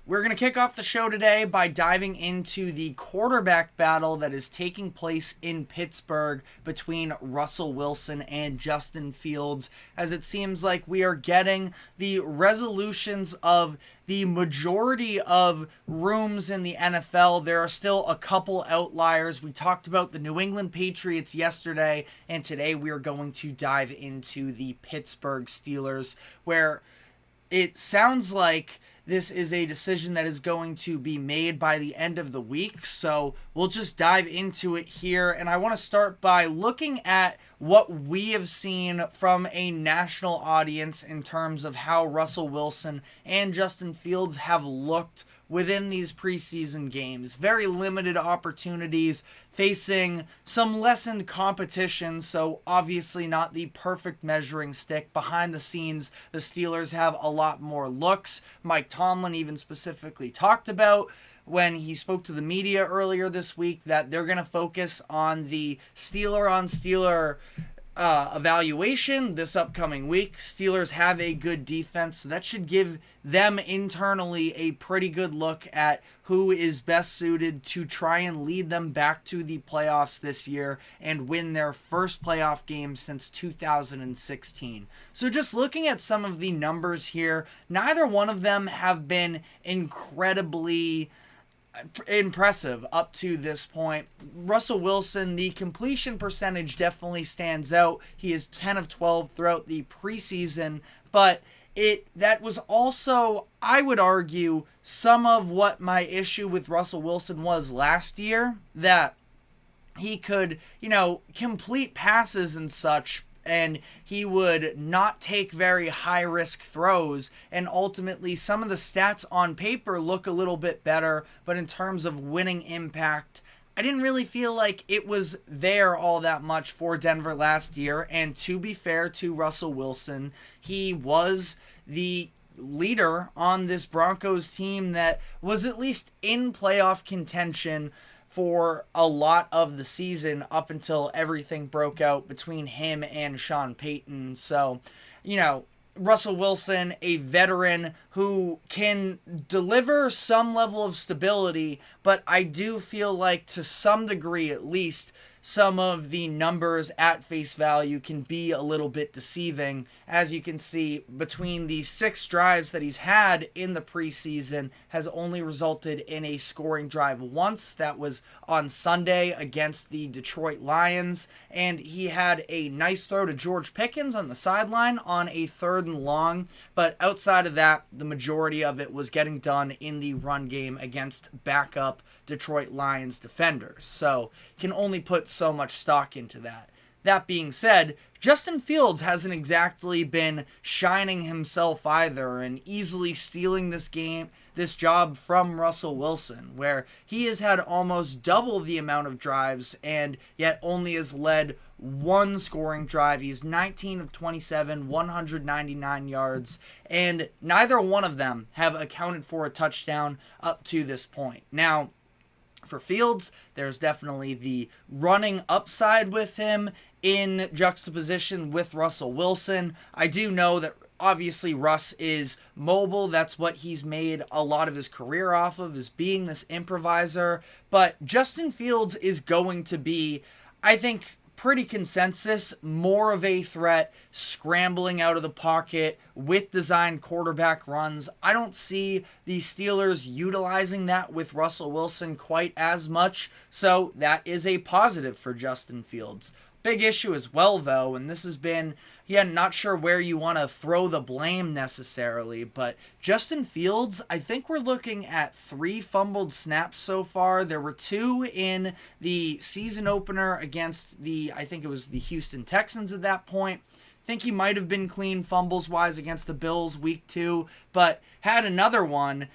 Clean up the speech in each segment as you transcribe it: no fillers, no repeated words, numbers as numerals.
We're going to kick off the show today by diving into the quarterback battle that is taking place in Pittsburgh between Russell Wilson and Justin Fields, as it seems like we are getting the resolutions of the majority of rooms in the NFL. There are still a couple outliers. We talked about the New England Patriots yesterday, and today we are going to dive into the Pittsburgh Steelers, where it sounds like this is a decision that is going to be made by the end of the week, so we'll just dive into it here. And I want to start by looking at what we have seen from a national audience in terms of how Russell Wilson and Justin Fields have looked within these preseason games. Very limited opportunities, facing some lessened competition, so obviously not the perfect measuring stick. Behind the scenes, the Steelers have a lot more looks. Mike Tomlin even specifically talked about when he spoke to the media earlier this week that they're going to focus on the Steeler evaluation this upcoming week. Steelers have a good defense, so that should give them internally a pretty good look at who is best suited to try and lead them back to the playoffs this year and win their first playoff game since 2016. So just looking at some of the numbers here, neither one of them have been incredibly impressive up to this point. Russell Wilson, the completion percentage definitely stands out. He is 10 of 12 throughout the preseason, but that was also, I would argue, some of what my issue with Russell Wilson was last year, that he could, complete passes and such, and he would not take very high-risk throws, and ultimately some of the stats on paper look a little bit better, but in terms of winning impact, I didn't really feel like it was there all that much for Denver last year. And to be fair to Russell Wilson, he was the leader on this Broncos team that was at least in playoff contention for a lot of the season up until everything broke out between him and Sean Payton. So, Russell Wilson, a veteran who can deliver some level of stability, but I do feel like to some degree at least, some of the numbers at face value can be a little bit deceiving. As you can see, between the 6 drives that he's had in the preseason has only resulted in a scoring drive once. That was on Sunday against the Detroit Lions, and he had a nice throw to George Pickens on the sideline on a 3rd and long, but outside of that, the majority of it was getting done in the run game against backup Detroit Lions defenders. So can only put so much stock into that. That being said, Justin Fields hasn't exactly been shining himself either and easily stealing this job from Russell Wilson, where he has had almost double the amount of drives and yet only has led one scoring drive. He's 19 of 27, 199 yards, and neither one of them have accounted for a touchdown up to this point. Now, for Fields, there's definitely the running upside with him in juxtaposition with Russell Wilson. I do know that obviously Russ is mobile. That's what he's made a lot of his career off of, is being this improviser. But Justin Fields is going to be, I think, pretty consensus, more of a threat, scrambling out of the pocket with designed quarterback runs. I don't see the Steelers utilizing that with Russell Wilson quite as much, so that is a positive for Justin Fields. Big issue as well, though, and this has been, not sure where you want to throw the blame necessarily, but Justin Fields, I think we're looking at 3 fumbled snaps so far. There were 2 in the season opener against I think it was the Houston Texans at that point. I think he might have been clean fumbles-wise against the Bills week 2, but had another one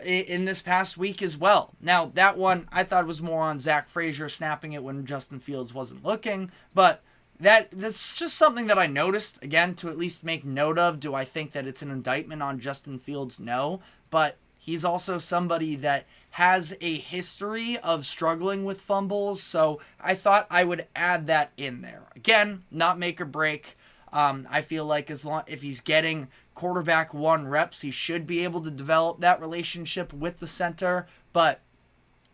in this past week as well. Now, that one I thought was more on Zach Frazier snapping it when Justin Fields wasn't looking, but that's just something that I noticed, again, to at least make note of. Do I think that it's an indictment on Justin Fields? No, but he's also somebody that has a history of struggling with fumbles, so I thought I would add that in there. Again, not make or break. I feel like if he's getting quarterback one reps, he should be able to develop that relationship with the center. But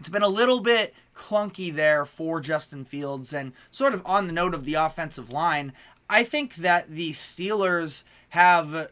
it's been a little bit clunky there for Justin Fields. And sort of on the note of the offensive line, I think that the Steelers have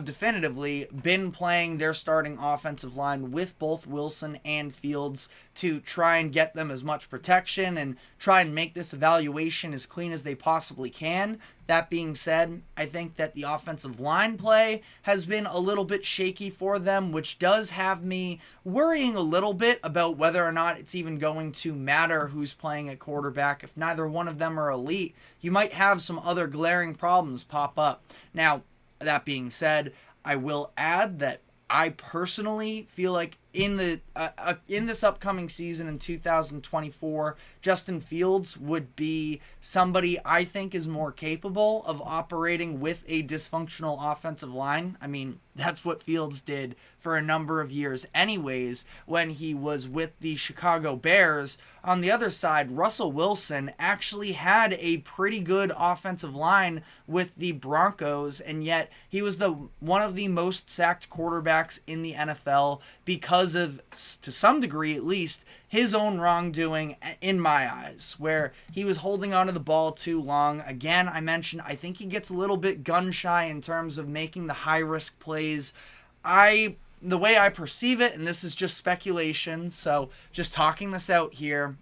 definitively been playing their starting offensive line with both Wilson and Fields to try and get them as much protection and try and make this evaluation as clean as they possibly can. That being said, I think that the offensive line play has been a little bit shaky for them, which does have me worrying a little bit about whether or not it's even going to matter who's playing at quarterback. If neither one of them are elite, you might have some other glaring problems pop up. Now, that being said, I will add that I personally feel like in this upcoming season in 2024, Justin Fields would be somebody I think is more capable of operating with a dysfunctional offensive line. I mean, that's what Fields did for a number of years anyways when he was with the Chicago Bears. On the other side, Russell Wilson actually had a pretty good offensive line with the Broncos, and yet he was one of the most sacked quarterbacks in the NFL because of, to some degree at least, his own wrongdoing in my eyes, where he was holding onto the ball too long. Again, I mentioned I think he gets a little bit gun shy in terms of making the high risk plays. The way I perceive it, and this is just speculation, so just talking this out here,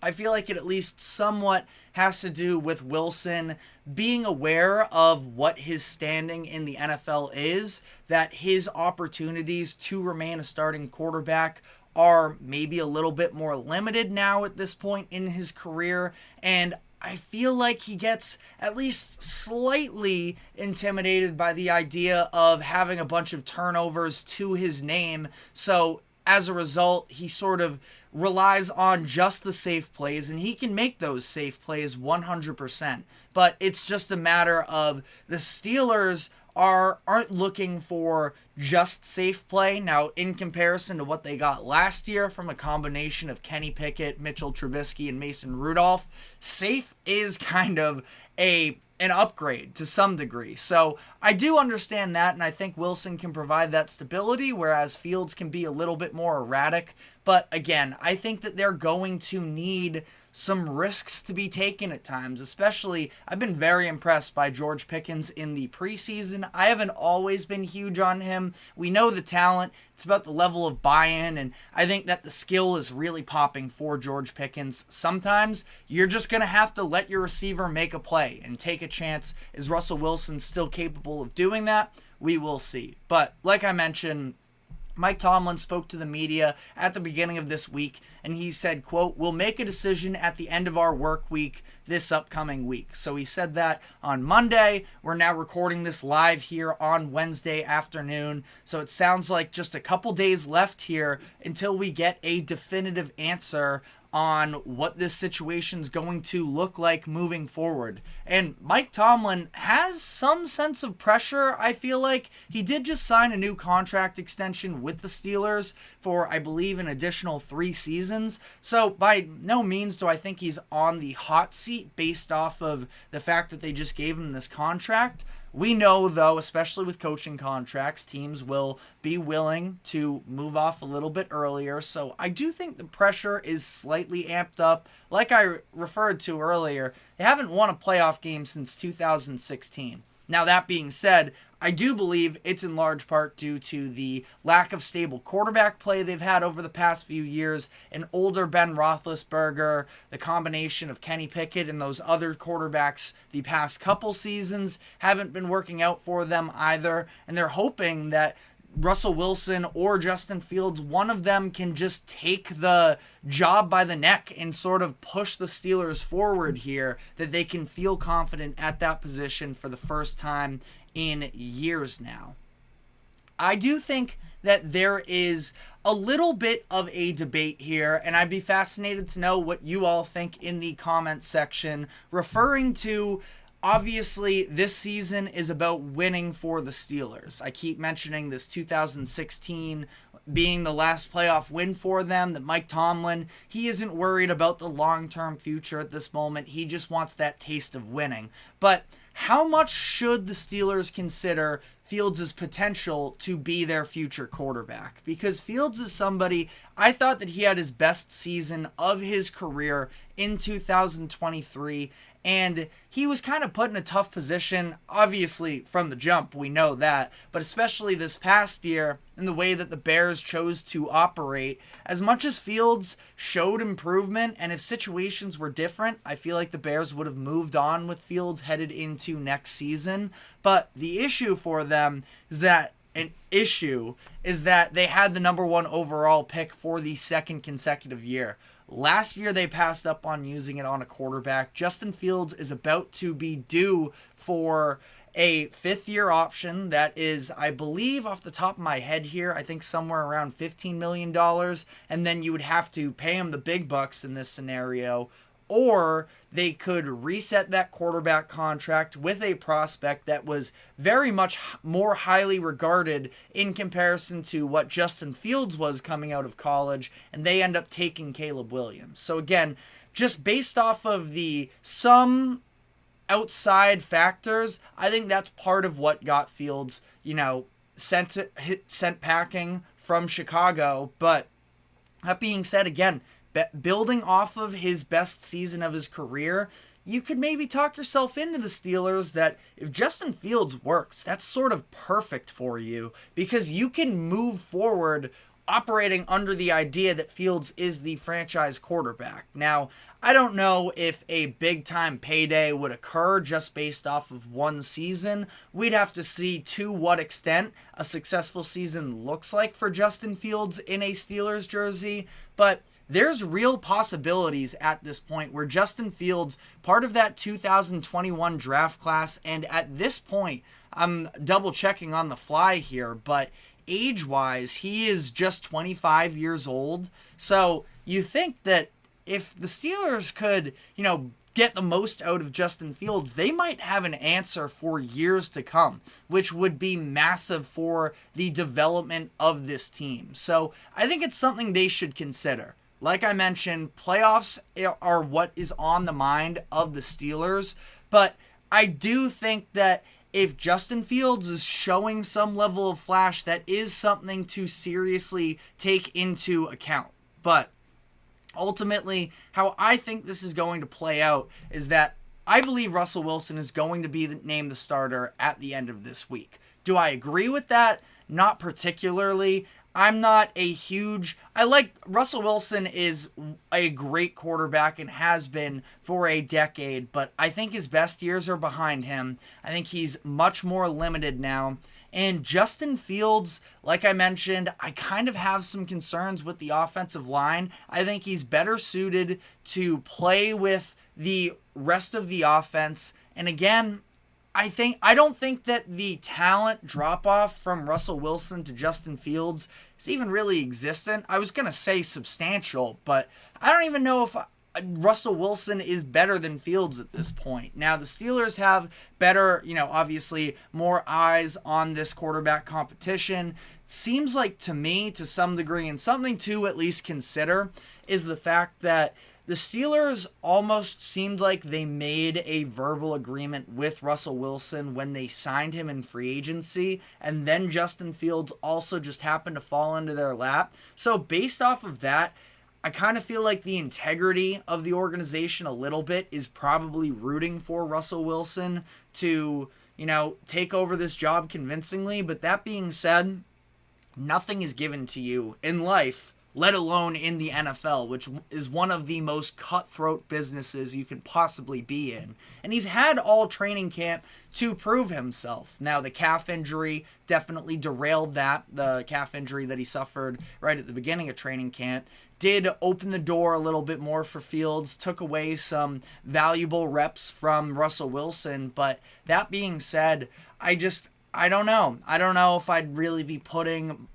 I feel like it at least somewhat has to do with Wilson being aware of what his standing in the NFL is, that his opportunities to remain a starting quarterback are maybe a little bit more limited now at this point in his career, and I feel like he gets at least slightly intimidated by the idea of having a bunch of turnovers to his name. So as a result, he sort of relies on just the safe plays, and he can make those safe plays 100%. But it's just a matter of the Steelers aren't looking for just safe play. Now, in comparison to what they got last year from a combination of Kenny Pickett, Mitchell Trubisky, and Mason Rudolph, safe is kind of an upgrade to some degree. So I do understand that, and I think Wilson can provide that stability, whereas Fields can be a little bit more erratic. But again, I think that they're going to need some risks to be taken at times, especially I've been very impressed by George Pickens in the preseason. I haven't always been huge on him. We know the talent. It's about the level of buy-in, and I think that the skill is really popping for George Pickens. Sometimes you're just going to have to let your receiver make a play and take a chance. Is Russell Wilson still capable of doing that? We will see. But like I mentioned, Mike Tomlin spoke to the media at the beginning of this week, and he said, quote, "We'll make a decision at the end of our work week this upcoming week." So he said that on Monday. We're now recording this live here on Wednesday afternoon. So it sounds like just a couple days left here until we get a definitive answer on what this situation's going to look like moving forward. And Mike Tomlin has some sense of pressure, I feel like. He did just sign a new contract extension with the Steelers for, I believe, an additional 3 seasons. So by no means do I think he's on the hot seat based off of the fact that they just gave him this contract. We know, though, especially with coaching contracts, teams will be willing to move off a little bit earlier. So I do think the pressure is slightly amped up. Like I referred to earlier, they haven't won a playoff game since 2016. Now, that being said, I do believe it's in large part due to the lack of stable quarterback play they've had over the past few years. An older Ben Roethlisberger, the combination of Kenny Pickett and those other quarterbacks the past couple seasons haven't been working out for them either. And they're hoping that Russell Wilson or Justin Fields, one of them can just take the job by the neck and sort of push the Steelers forward here, that they can feel confident at that position for the first time in years now. I do think that there is a little bit of a debate here, and I'd be fascinated to know what you all think in the comments section, referring to obviously, this season is about winning for the Steelers. I keep mentioning this 2016 being the last playoff win for them, that Mike Tomlin, he isn't worried about the long-term future at this moment. He just wants that taste of winning. But how much should the Steelers consider Fields' potential to be their future quarterback? Because Fields is somebody, I thought that he had his best season of his career in 2023, and he was kind of put in a tough position, obviously from the jump, we know that, but especially this past year in the way that the Bears chose to operate. As much as Fields showed improvement, and if situations were different, I feel like the Bears would have moved on with Fields headed into next season. But the issue for them is that they had the number 1 overall pick for the second consecutive year. Last year, they passed up on using it on a quarterback. Justin Fields is about to be due for a 5th-year option that is, I believe, off the top of my head here, I think somewhere around $15 million. And then you would have to pay him the big bucks in this scenario. Or they could reset that quarterback contract with a prospect that was very much more highly regarded in comparison to what Justin Fields was coming out of college, and they end up taking Caleb Williams. So again, just based off of some outside factors, I think that's part of what got Fields, sent packing from Chicago. But that being said, again, building off of his best season of his career, you could maybe talk yourself into the Steelers that if Justin Fields works, that's sort of perfect for you, because you can move forward operating under the idea that Fields is the franchise quarterback. Now, I don't know if a big-time payday would occur just based off of one season. We'd have to see to what extent a successful season looks like for Justin Fields in a Steelers jersey, but there's real possibilities at this point where Justin Fields, part of that 2021 draft class, and at this point, I'm double checking on the fly here, but age-wise, he is just 25 years old. So you think that if the Steelers could, get the most out of Justin Fields, they might have an answer for years to come, which would be massive for the development of this team. So I think it's something they should consider. Like I mentioned, playoffs are what is on the mind of the Steelers, but I do think that if Justin Fields is showing some level of flash, that is something to seriously take into account. But ultimately, how I think this is going to play out is that I believe Russell Wilson is going to be named the starter at the end of this week. Do I agree with that? Not particularly. I'm not a huge... Russell Wilson is a great quarterback and has been for a decade, but I think his best years are behind him. I think he's much more limited now. And Justin Fields, like I mentioned, I kind of have some concerns with the offensive line. I think he's better suited to play with the rest of the offense. And again, I don't think that the talent drop-off from Russell Wilson to Justin Fields is even really existent. I was going to say substantial, but I don't even know if Russell Wilson is better than Fields at this point. Now, the Steelers have better, obviously more eyes on this quarterback competition. Seems like to me, to some degree, and something to at least consider, is the fact that the Steelers almost seemed like they made a verbal agreement with Russell Wilson when they signed him in free agency, and then Justin Fields also just happened to fall into their lap. So based off of that, I kind of feel like the integrity of the organization a little bit is probably rooting for Russell Wilson to, take over this job convincingly. But that being said, nothing is given to you in life, let alone in the NFL, which is one of the most cutthroat businesses you can possibly be in. And he's had all training camp to prove himself. Now, the calf injury definitely derailed that. The calf injury that he suffered right at the beginning of training camp did open the door a little bit more for Fields, took away some valuable reps from Russell Wilson. But that being said, I don't know. I don't know if I'd really be putting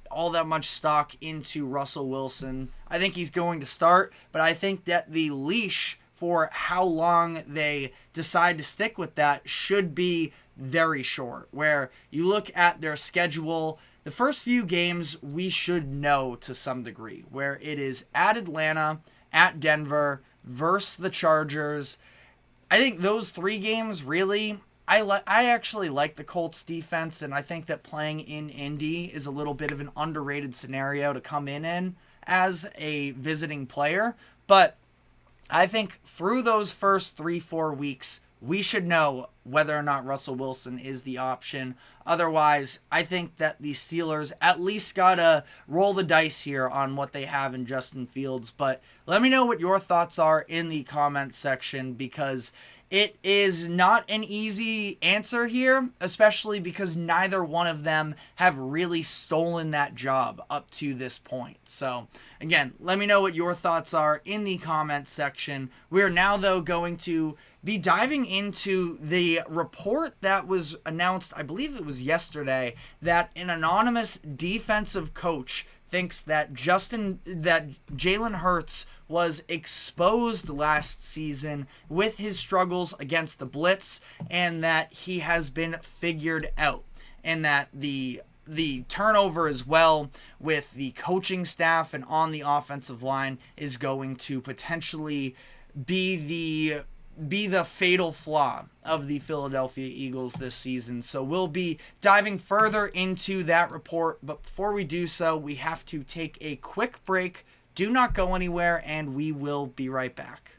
all that much stock into Russell Wilson. I think he's going to start, but I think that the leash for how long they decide to stick with that should be very short. Where you look at their schedule, the first few games we should know to some degree, where it is at Atlanta, at Denver, versus the Chargers. I think those 3 games really, I actually like the Colts defense, and I think that playing in Indy is a little bit of an underrated scenario to come in as a visiting player. But I think through those first 3-4 weeks, we should know whether or not Russell Wilson is the option. Otherwise, I think that the Steelers at least gotta roll the dice here on what they have in Justin Fields. But let me know what your thoughts are in the comments section, because it is not an easy answer here, especially because neither one of them have really stolen that job up to this point. So, again, let me know what your thoughts are in the comments section. We are now, though, going to be diving into the report that was announced, I believe it was yesterday, that an anonymous defensive coach thinks that Jalen Hurts was exposed last season with his struggles against the blitz, and that he has been figured out, and that the turnover as well with the coaching staff and on the offensive line is going to potentially be the fatal flaw of the Philadelphia Eagles this season. So we'll be diving further into that report, but before we do so, we have to take a quick break. Do not go anywhere, and we will be right back.